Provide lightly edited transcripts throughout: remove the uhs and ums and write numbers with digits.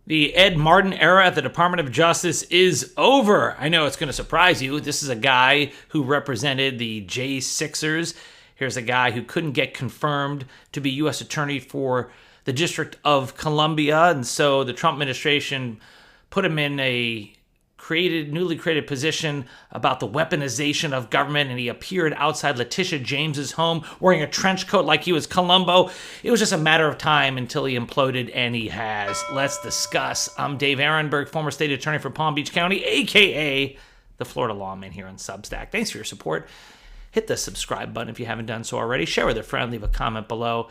The Ed Martin era at the Department of Justice is over. I know it's going to surprise you. This is a guy who represented the J6ers. Here's a guy who couldn't get confirmed to be U.S. Attorney for the District of Columbia. And so the Trump administration put him in a newly created position about the weaponization of government, and he appeared outside Letitia James's home wearing a trench coat like he was Columbo. It was just a matter of time until he imploded, and he has. Let's discuss. I'm Dave Ehrenberg, former state attorney for Palm Beach County, aka the Florida Lawman here on Substack. Thanks for your support. Hit the subscribe button if you haven't done so already. Share with a friend, leave a comment below.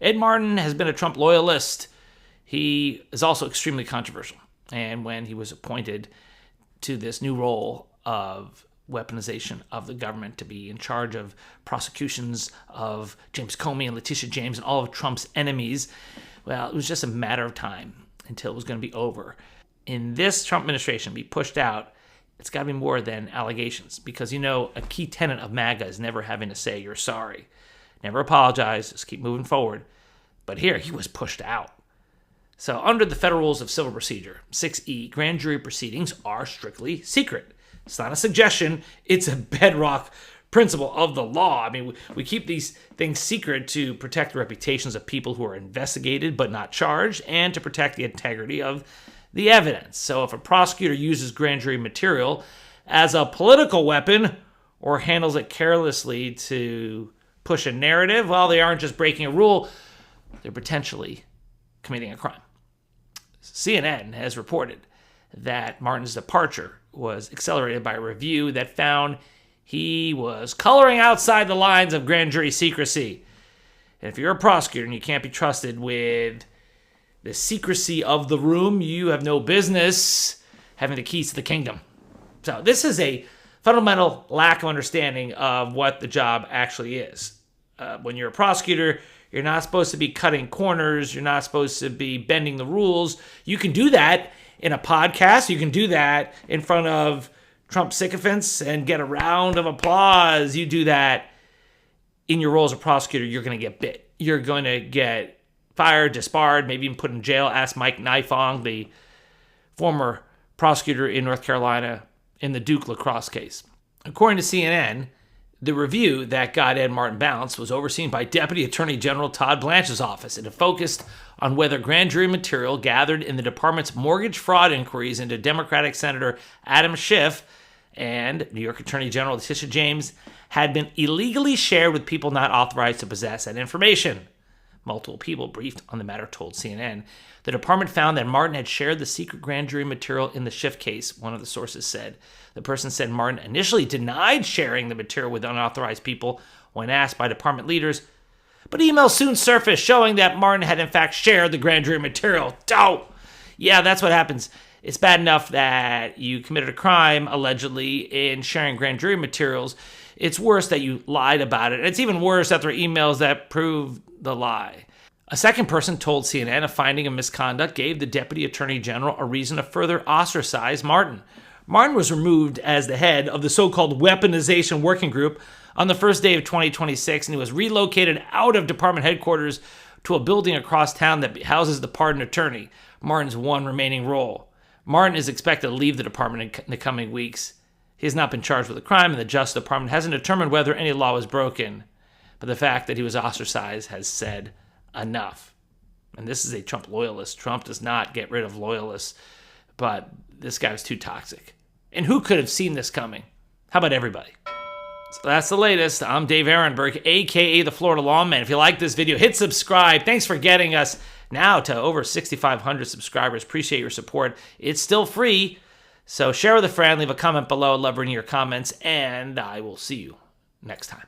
Ed Martin has been a Trump loyalist. He is also extremely controversial. And when he was appointed to this new role of weaponization of the government to be in charge of prosecutions of James Comey and Letitia James and all of Trump's enemies, well, it was just a matter of time until it was going to be over. In this Trump administration, be pushed out, it's got to be more than allegations, because, a key tenet of MAGA is never having to say you're sorry. Never apologize, just keep moving forward. But here, he was pushed out. So under the Federal Rules of Civil Procedure, 6E, grand jury proceedings are strictly secret. It's not a suggestion. It's a bedrock principle of the law. I mean, we keep these things secret to protect the reputations of people who are investigated but not charged, and to protect the integrity of the evidence. So if a prosecutor uses grand jury material as a political weapon or handles it carelessly to push a narrative, well, they aren't just breaking a rule, they're potentially committing a crime. CNN has reported that Martin's departure was accelerated by a review that found he was coloring outside the lines of grand jury secrecy. And if you're a prosecutor and you can't be trusted with the secrecy of the room, you have no business having the keys to the kingdom. So this is a fundamental lack of understanding of what the job actually is. When you're a prosecutor, you're not supposed to be cutting corners. You're not supposed to be bending the rules. You can do that in a podcast. You can do that in front of Trump sycophants and get a round of applause. You do that in your role as a prosecutor, you're going to get bit. You're going to get fired, disbarred, maybe even put in jail. Ask Mike Nifong, the former prosecutor in North Carolina in the Duke lacrosse case. According to CNN, the review that got Ed Martin bounced was overseen by Deputy Attorney General Todd Blanche's office, and it focused on whether grand jury material gathered in the department's mortgage fraud inquiries into Democratic Senator Adam Schiff and New York Attorney General Letitia James had been illegally shared with people not authorized to possess that information. Multiple people briefed on the matter told CNN. The department found that Martin had shared the secret grand jury material in the Schiff case, one of the sources said. The person said Martin initially denied sharing the material with unauthorized people when asked by department leaders, but emails soon surfaced showing that Martin had in fact shared the grand jury material. Oh, yeah, that's what happens. It's bad enough that you committed a crime, allegedly, in sharing grand jury materials. It's worse that you lied about it. And it's even worse that there are emails that prove the lie. A second person told CNN a finding of misconduct gave the Deputy Attorney General a reason to further ostracize Martin. Martin was removed as the head of the so-called Weaponization Working Group on the first day of 2026, and he was relocated out of department headquarters to a building across town that houses the pardon attorney, Martin's one remaining role. Martin is expected to leave the department in the coming weeks. He has not been charged with a crime, and the Justice Department hasn't determined whether any law was broken. But the fact that he was ostracized has said enough. And this is a Trump loyalist. Trump does not get rid of loyalists, but this guy was too toxic. And who could have seen this coming? How about everybody? So that's the latest. I'm Dave Ehrenberg, a.k.a. the Florida Lawman. If you like this video, hit subscribe. Thanks for getting us now to over 6,500 subscribers. Appreciate your support. It's still free, so share with a friend, leave a comment below. Love reading your comments, and I will see you next time.